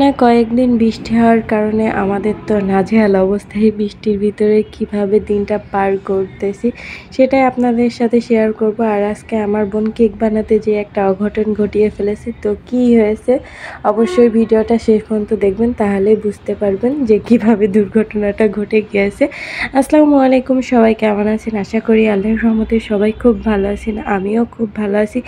টানা কয়েকদিন বৃষ্টি হওয়ার কারণে আমাদের তো নাজেহাল অবস্থায় বৃষ্টির ভিতরে কিভাবে দিনটা পার করতেছি সেটাই আপনাদের সাথে শেয়ার করব। আর আজকে আমার বোন কেক বানাতে যেয়ে একটা অঘটন ঘটিয়ে ফেলেছে। তো কি হয়েছে অবশ্যই ভিডিওটা শেষ পর্যন্ত দেখবেন, তাহলে বুঝতে পারবেন যে কিভাবে দুর্ঘটনাটা ঘটে গিয়েছে। আসসালামু আলাইকুম, সবাই কেমন আছেন? আশা করি আল্লাহর রহমতে সবাই খুব ভালো আছেন, আমিও খুব ভালো আছি।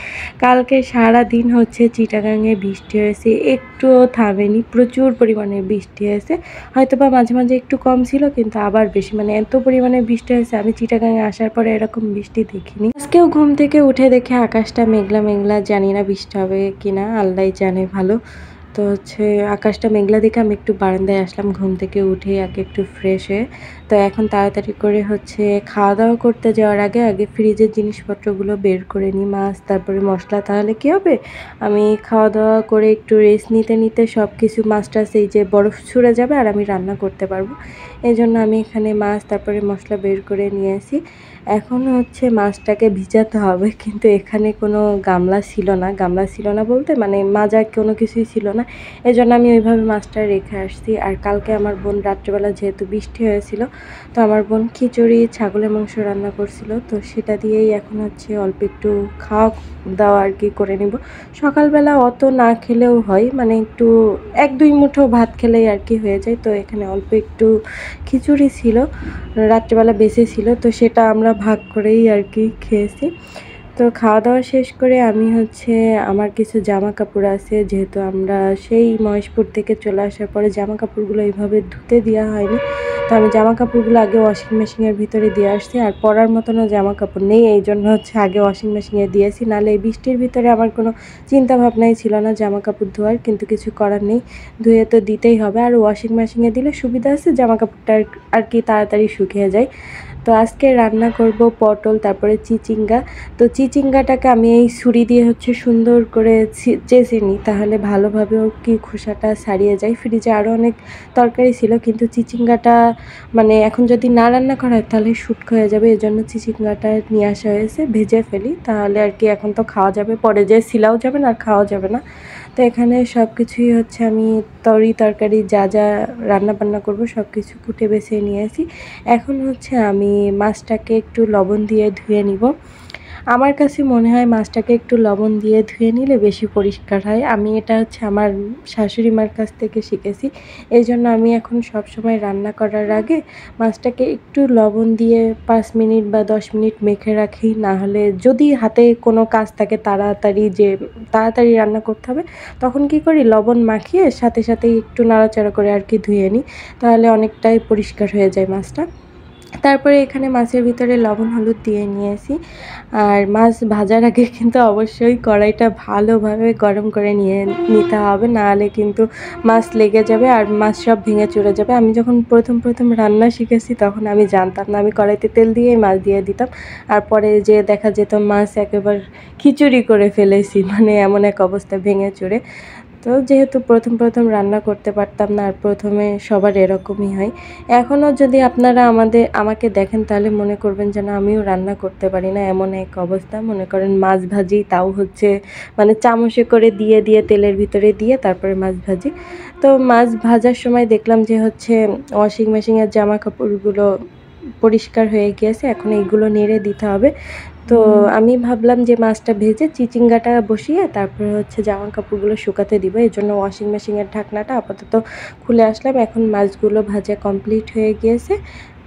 কালকে সারা দিন হচ্ছে চিটাগাংয়ে বৃষ্টি হয়েছে, একটুও থামেনি, প্রচুর পরিমাণে বৃষ্টি হয়েছে। হয়তো বা মাঝে মাঝে একটু কম ছিল, কিন্তু আবার বেশি, মানে এত পরিমাণে বৃষ্টি হয়েছে আমি চিটাগাংয়ে আসার পরে এরকম বৃষ্টি দেখিনি। আজকেও ঘুম থেকে উঠে দেখে আকাশটা মেঘলা মেঘলা, জানি না বৃষ্টি হবে কিনা, আল্লাহই জানে ভালো। তো হচ্ছে আকাশটা মেঘলা দেখে আমি একটু বারান্দায় আসলাম ঘুম থেকে উঠে আগে একটু ফ্রেশ হয়ে। তো এখন তাড়াতাড়ি করে হচ্ছে খাওয়া দাওয়া করতে যাওয়ার আগে আগে ফ্রিজের জিনিসপত্রগুলো বের করে নিই, মাছ তারপরে মশলা, তাহলে কী হবে আমি খাওয়া দাওয়া করে একটু রেস্ট নিতে নিতে সব কিছু মাছ টাছ এই যে বরফ ছুঁড়ে যাবে আর আমি রান্না করতে পারবো। এই জন্য আমি এখানে মাছ তারপরে মশলা বের করে নিয়ে আসি। এখন হচ্ছে মাছটাকে ভিজাতে হবে, কিন্তু এখানে কোনো গামলা ছিল না, গামলা ছিল না বলতে মানে মাজার কোনো কিছুই ছিল না। এই জন্য আমি ওইভাবে মাছটা রেখে আসছি। আর কালকে আমার বোন রাত্রেবেলা যেহেতু বৃষ্টি হয়েছিল, তো আমার বোন খিচুড়ি ছাগলের মাংস রান্না করছিল, তো সেটা দিয়েই এখন হচ্ছে অল্প একটু খাওয়া দাওয়া আর কি করে নিব। সকালবেলা অত না খেলেও হয়, মানে একটু 1-2 মুঠো ভাত খেলেই আর কি হয়ে যায়। তো এখানে অল্প একটু খিচুড়ি ছিল, রাত্রেবেলা বেঁচে ছিল, তো সেটা আমরা ভাগ করেই আর কি খেয়েছি। তো খাওয়া দাওয়া শেষ করে আমি হচ্ছে আমার কিছু জামা কাপড় আছে, যেহেতু আমরা সেই মহেশপুর থেকে চলে আসার পরে জামা কাপড়গুলো এইভাবে ধুতে দেওয়া হয়নি, তো আমি জামা কাপড়গুলো আগে ওয়াশিং মেশিনের ভিতরে দিয়ে আসছি। আর পরার মতনও জামা কাপড় নেই, এই জন্য হচ্ছে আগে ওয়াশিং মেশিনে দিয়েছি, নাহলে এই বৃষ্টির ভিতরে আমার কোনো চিন্তা ভাবনাই ছিল না জামা কাপড় ধোয়ার, কিন্তু কিছু করার নেই, ধুয়ে তো দিতেই হবে। আর ওয়াশিং মেশিনে দিলে সুবিধা আছে, জামা কাপড়টা আর কি তাড়াতাড়ি শুকিয়ে যায়। তো আজকে রান্না করব পটল তারপরে চিচিঙ্গা। তো চিচিঙ্গাটাকে আমি এই ছুরি দিয়ে হচ্ছে সুন্দর করে চেঁচে নিই, তাহলে ভালোভাবে ওর কি খোসাটা ছাড়িয়ে যায়। ফ্রিজে আরও অনেক তরকারি ছিল, কিন্তু চিচিঙ্গাটা মানে এখন যদি না রান্না করা হয় তাহলে শুটকো হয়ে যাবে, এই জন্য চিচিঙ্গাটা নিয়ে আসা হয়েছে, ভেজে ফেলি, তাহলে আর কি এখন তো খাওয়া যাবে, পরে যে ছিলাও যাবে না আর খাওয়া যাবে না। তো এখানে সব কিছুই হচ্ছে আমি তরকারি যা যা রান্না বান্না করব সব কিছু কুটে বেছে নিয়েছি। এখন হচ্ছে আমি মাছটাকে একটু লবণ দিয়ে ধুয়ে নিব। আমার কাছে মনে হয় মাছটাকে একটু লবণ দিয়ে ধুয়ে নিলে বেশি পরিষ্কার হয়। আমি এটা হচ্ছে আমার শাশুড়ি মার কাছ থেকে শিখেছি। এই জন্য আমি এখন সবসময় রান্না করার আগে মাছটাকে একটু লবণ দিয়ে 5 মিনিট বা 10 মিনিট মেখে রাখি। না হলে যদি হাতে কোনো কাজ থাকে তাড়াতাড়ি রান্না করতে হবে, তখন কি করি লবণ মাখিয়ে সাথে সাথেই একটু নাড়াচাড়া করে আর কি ধুয়ে নিই, তাহলে অনেকটাই পরিষ্কার হয়ে যায় মাছটা। তারপরে এখানে মাছের ভিতরে লবণ হলুদ দিয়ে নিয়েছি। আর মাছ ভাজার আগে কিন্তু অবশ্যই কড়াইটা ভালোভাবে গরম করে নিতে হবে, নাহলে কিন্তু মাছ লেগে যাবে আর মাছ সব ভেঙে চুরে যাবে। আমি যখন প্রথম রান্না শিখেছি তখন আমি জানতাম না, আমি কড়াইতে তেল দিয়েই মাছ দিয়ে দিতাম, আর পরে যে দেখা যেত মাছ একেবারে খিচুড়ি করে ফেলেছি, মানে এমন এক অবস্থা ভেঙে চুরে। তো যেহেতু প্রথম রান্না করতে পারতাম না, আর প্রথমে সবার এরকমই হয়। এখনও যদি আপনারা আমাকে দেখেন তাহলে মনে করবেন যেন আমিও রান্না করতে পারি না, এমন এক অবস্থা। মনে করেন মাছ ভাজি, তাও হচ্ছে মানে চামচে করে দিয়ে তেলের ভিতরে দিয়ে তারপরে মাছ ভাজি। তো মাছ ভাজার সময় দেখলাম যে হচ্ছে ওয়াশিং মেশিনের জামা কাপড়গুলো পরিষ্কার হয়ে গিয়েছে, এখন এইগুলো নেড়ে দিতে হবে। তো আমি ভাবলাম যে মাছটা ভেজে চিচিঙ্গাটা বসিয়ে তারপরে হচ্ছে জামা কাপড়গুলো শুকাতে দিব, এই জন্য ওয়াশিং মেশিনের ঢাকনাটা আপাতত খুলে আসলাম। এখন মাছগুলো ভাজা কমপ্লিট হয়ে গিয়েছে,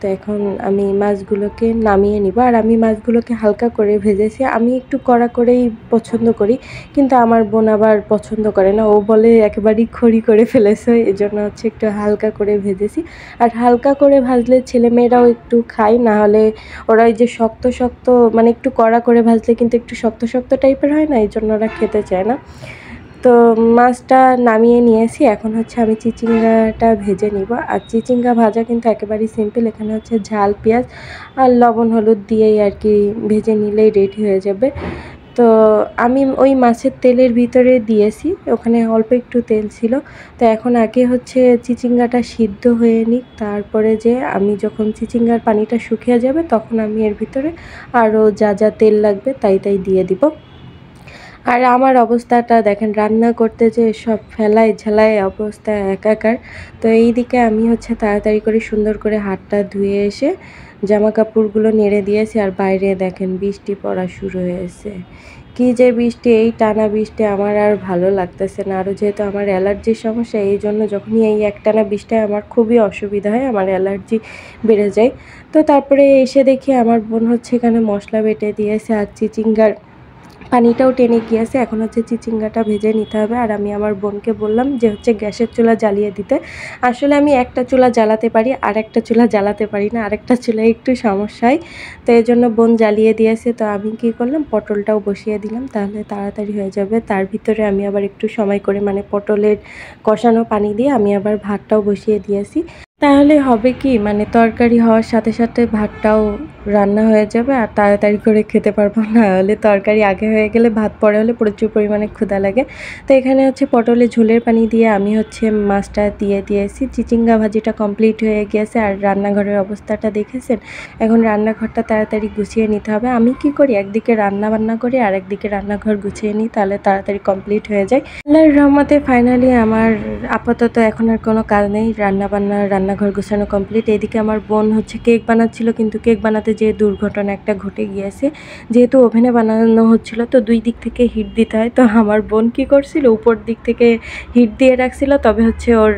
তো এখন আমি মাছগুলোকে নামিয়ে নিব। আর আমি মাছগুলোকে হালকা করে ভেজেছি, আমি একটু কড়া করেই পছন্দ করি, কিন্তু আমার বোন আবার পছন্দ করে না, ও বলে একেবারেই খড়ি করে ফেলেছে, এই জন্য হচ্ছে একটু হালকা করে ভেজেছি। আর হালকা করে ভাজলে ছেলেমেয়েরাও একটু খায়, না হলে ওরা এই যে শক্ত মানে একটু কড়া করে ভাজলে কিন্তু একটু শক্ত টাইপের হয় না, এই জন্য ওরা খেতে চায় না। তো মাছটা নামিয়ে নিয়েছি, এখন হচ্ছে আমি চিচিঙ্গাটা ভেজে নিব। আর চিচিঙ্গা ভাজা কিন্তু একেবারেই সিম্পল, এখানে হচ্ছে ঝাল পেঁয়াজ আর লবণ হলুদ দিয়েই আর কি ভেজে নিলেই রেডি হয়ে যাবে। তো আমি ওই মাছের তেলের ভিতরে দিয়েছি, ওখানে অল্প একটু তেল ছিল। তো এখন আগে হচ্ছে চিচিঙ্গাটা সিদ্ধ হয়ে নিক, তারপরে যে আমি যখন চিচিঙ্গার পানিটা শুকিয়ে যাবে তখন আমি এর ভিতরে আরও যা তেল লাগবে তাই দিয়ে দিব। আর আমার অবস্থাটা দেখেন, রান্না করতে যে সব ফেলাই ঝেলাই অবস্থা একাকার। তো এইদিকে আমি হচ্ছে তাড়াতাড়ি করে সুন্দর করে হাতটা ধুয়ে এসে জামা কাপড়গুলো নেড়ে দিয়েছি। আর বাইরে দেখেন বৃষ্টি পড়া শুরু হয়েছে। কি যে বৃষ্টি, এই টানা বৃষ্টি আমার আর ভালো লাগতেছে না। আরও যেহেতু আমার অ্যালার্জির সমস্যা, এই জন্য যখনই এই একটানা বৃষ্টি হয় আমার খুবই অসুবিধা হয়, আমার অ্যালার্জি বেড়ে যায়। তো তারপরে এসে দেখি আমার বোন হচ্ছে এখানে মশলা বেটে দিয়েছে আর চিচিঙ্গার পানিটাও টেনে গিয়েছে। এখন হচ্ছে চিচিঙ্গাটা ভেজে নিতে হবে। আর আমি আমার বোনকে বললাম যে হচ্ছে গ্যাসের চুলা জ্বালিয়ে দিতে। আসলে আমি একটা চুলা জ্বালাতে পারি, আর একটা চুলা জ্বালাতে পারি না, আরেকটা চুলায় একটু সমস্যা হয়। তো এই জন্য বোন জ্বালিয়ে দিয়েছে। তো আমি কী করলাম, পটলটাও বসিয়ে দিলাম, তাহলে তাড়াতাড়ি হয়ে যাবে। তার ভিতরে আমি আবার একটু সময় করে মানে পটলের কষানো পানি দিয়ে আমি আবার ভাতটাও বসিয়ে দিয়েছি। তাহলে হবে কি, মানে তরকারি হওয়ার সাথে সাথে ভাতটাও রান্না হয়ে যাবে আর তাড়াতাড়ি করে খেতে পারবো। না হলে তরকারি আগে হয়ে গেলে ভাত পরে হলে প্রচুর পরিমাণে ক্ষুধা লাগে। তো এখানে হচ্ছে পটলে ঝোলের পানি দিয়ে আমি হচ্ছে মাছটা দিয়ে দিয়েছি। চিচিঙ্গা ভাজিটা কমপ্লিট হয়ে গিয়েছে। আর রান্নাঘরের অবস্থাটা দেখেছেন। এখন রান্নাঘরটা তাড়াতাড়ি গুছিয়ে নিতে হবে। আমি কি করি, একদিকে রান্না বান্না করি আর একদিকে রান্নাঘর গুছিয়ে নিই, তাহলে তাড়াতাড়ি কমপ্লিট হয়ে যায়। আল্লাহর রহমতে ফাইনালি আমার আপাতত এখন আর কোনো কাজ নেই, রান্নাঘর গোছানো কমপ্লিট। এদিকে আমার বোন হচ্ছে কেক বানাচ্ছিল, কিন্তু কেক বানাতে যেয়ে দুর্ঘটনা একটা ঘটে গিয়েছে। যেহেতু ওভেনে বানানো হচ্ছিল, তো দুই দিক থেকে হিট দিতে হয়। তো আমার বোন কী করছিল, উপর দিক থেকে হিট দিয়ে রাখছিল, তবে হচ্ছে ওর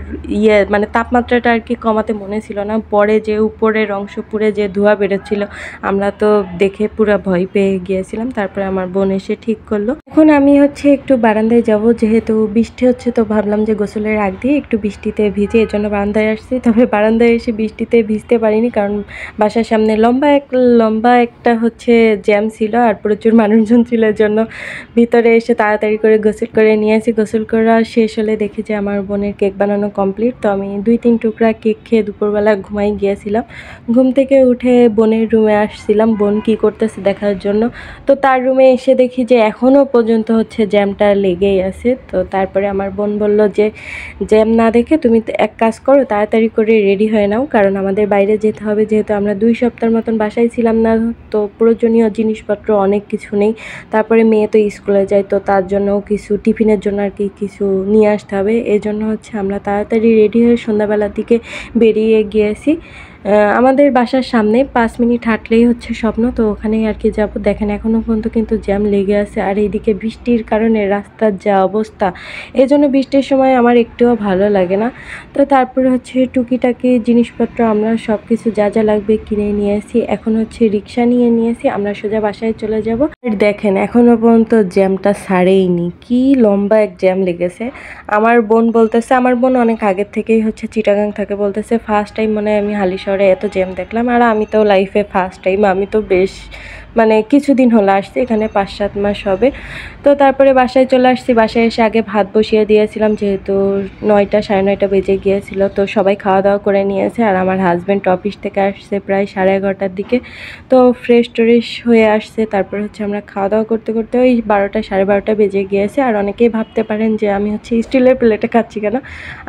মানে তাপমাত্রাটা আর কি কমাতে মনে ছিল না। পরে যে উপরের অংশ পুড়ে যে ধোঁয়া বেরোচ্ছিল, আমরা তো দেখে পুরো ভয় পেয়ে গিয়েছিলাম। তারপরে আমার বোন এসে ঠিক করলো। এখন আমি হচ্ছে একটু বারান্দায় যাব, যেহেতু বৃষ্টি হচ্ছে, তো ভাবলাম যে গোসলের আগ দিয়ে একটু বৃষ্টিতে ভিজে, এর জন্য বারান্দায় আসছি। তবে বারান্দায় এসে বৃষ্টিতে ভিজতে পারিনি, কারণ বাসার সামনে লম্বা একটা হচ্ছে জ্যাম ছিল আর প্রচুর মানুষজন ছিল, এর জন্য ভিতরে এসে তাড়াতাড়ি করে গোসল করে নিয়েছি। গোসল করা শেষ হলে দেখি যে আমার বোনের কেক বানানো কমপ্লিট। তো আমি 2-3 টুকরা কেক খেয়ে দুপুরবেলা ঘুমাই গিয়েছিলাম। ঘুম থেকে উঠে বোনের রুমে আসছিলাম বোন কী করতেছে দেখার জন্য। তো তার রুমে এসে দেখি যে এখনও পর্যন্ত হচ্ছে জ্যামটা লেগেই আছে। তো তারপরে আমার বোন বলল যে জ্যাম না দেখে তুমি এক কাজ করো, তাড়াতাড়ি করে রেডি হয়ে নাও, কারণ আমাদের বাইরে যেতে হবে। যেহেতু আমরা 2 সপ্তাহের মতন বাসায় ছিলাম না, তো প্রয়োজনীয় জিনিসপত্র অনেক কিছু নেই। তারপরে মেয়ে তো স্কুলে যায়, তো তার জন্যও কিছু টিফিনের জন্য আর কি কিছু নিয়ে আসতে হবে। এই জন্য হচ্ছে আমরা তাড়াতাড়ি রেডি হয়ে সন্ধ্যাবেলার দিকে বেরিয়ে গিয়েছি। আমাদের বাসার সামনে 5 মিনিট হাঁটলেই হচ্ছে স্বপ্ন, তো ওখানেই আর কি যাবো। দেখেন এখনও পর্যন্ত কিন্তু জ্যাম লেগে আছে। আর এইদিকে বৃষ্টির কারণে রাস্তার যা অবস্থা, এই জন্য বৃষ্টির সময় আমার একটুও ভালো লাগে না। তো তারপরে হচ্ছে টুকিটাকি জিনিসপত্র আমরা সব কিছু যা যা লাগবে কিনে নিয়েছি। এখন হচ্ছে রিক্সা নিয়ে নিয়েছি, আমরা সোজা বাসায় চলে যাব। আর দেখেন এখনও পর্যন্ত জ্যামটা ছাড়েইনি, কি লম্বা এক জ্যাম লেগেছে। আমার বোন অনেক আগের থেকেই হচ্ছে চিটাগাং থাকে, বলতেছে ফার্স্ট টাইম মনে হয় আমি হালিশহরে এত জ্যাম দেখলাম। আর আমি তো লাইফে ফার্স্ট টাইম, আমি তো বেশ মানে কিছুদিন হলো আসছি, এখানে 5-7 মাস হবে। তো তারপরে বাসায় চলে আসছি। বাসায় এসে আগে ভাত বসিয়ে দিয়েছিলাম, যেহেতু 9টা 9:30 বেজে গিয়েছিল। তো সবাই খাওয়া দাওয়া করে নিয়েছে। আর আমার হাজব্যান্ড অফিস থেকে আসছে প্রায় 11:30টার দিকে, তো ফ্রেশ ট্রেশ হয়ে আসছে। তারপরে হচ্ছে আমরা খাওয়া দাওয়া করতে করতে ওই 12টা 12:30 বেজে গিয়েছে। আর অনেকেই ভাবতে পারেন যে আমি হচ্ছে স্টিলের প্লেটে খাচ্ছি কেন,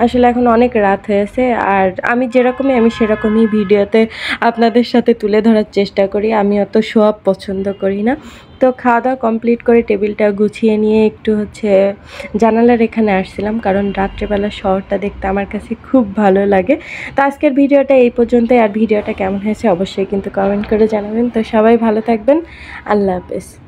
আসলে এখন অনেক রাত হয়েছে। আর আমি যেরকমই আমি সেরকমই ভিডিওতে আপনাদের সাথে তুলে ধরার চেষ্টা করি, আমি অত শো অফ পছন্দ করি না। তো খাওয়া দাওয়া কমপ্লিট করে টেবিলটা গুছিয়ে নিয়ে একটু হচ্ছে জানালার এখানে আসছিলাম, কারণ রাত্রেবেলা শহরটা দেখতে আমার কাছে খুব ভালো লাগে। তো আজকের ভিডিওটা এই পর্যন্তই। আর ভিডিওটা কেমন হয়েছে অবশ্যই কিন্তু কমেন্ট করে জানাবেন। তো সবাই ভালো থাকবেন, আল্লাহ হাফেজ।